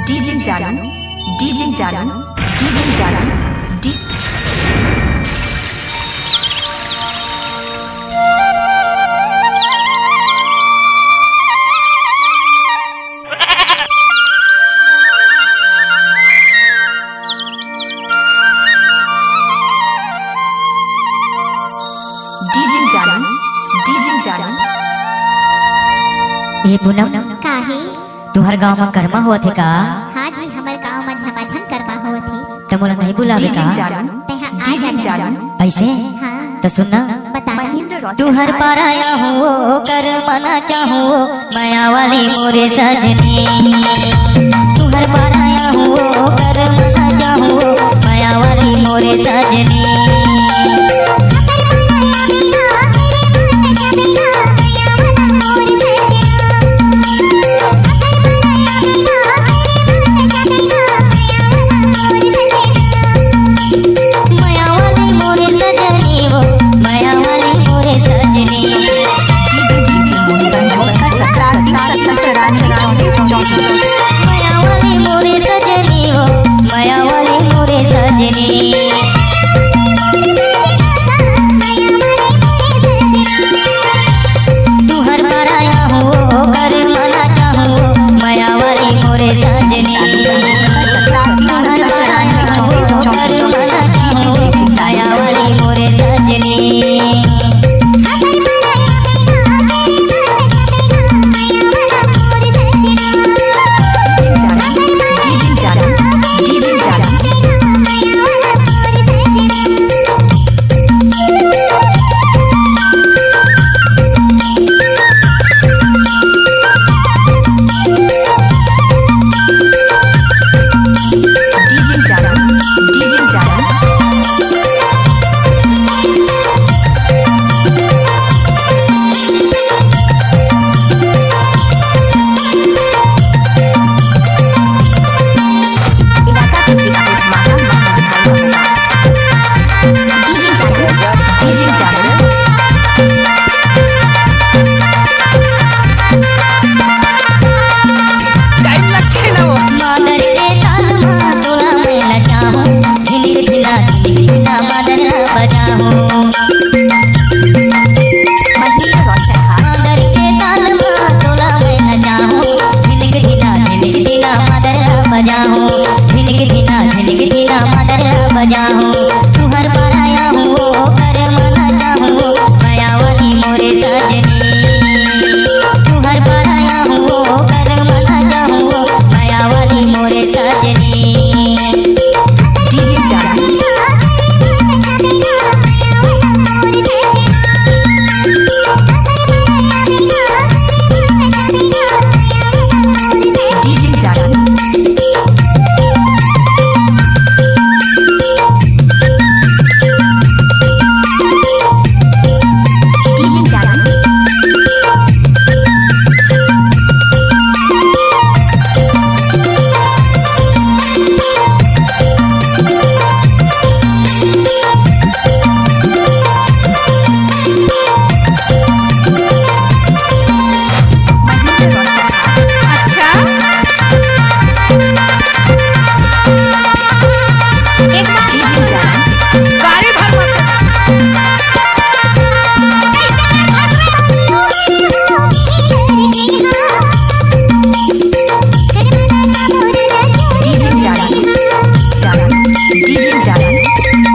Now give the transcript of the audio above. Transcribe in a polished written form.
DJ जालन DJ जालन DJ जालन डी ये पूनम काहे तुम्हारे गांव में कर्मा हुआ थे का? हाँ जी हमारे गांव में झमाझम कर्मा हुआ थी। तो मोला नहीं बुलावे का? तेहा आ जा ऐसे हाँ तो सुनना बता तू हर पार आया हूँ कर मना चाहूँ माया वाली मोरे सजनी। तू हर पार आया हूँ कर मना चाहूँ माया वाली मोरे सजनी। डीजे जालन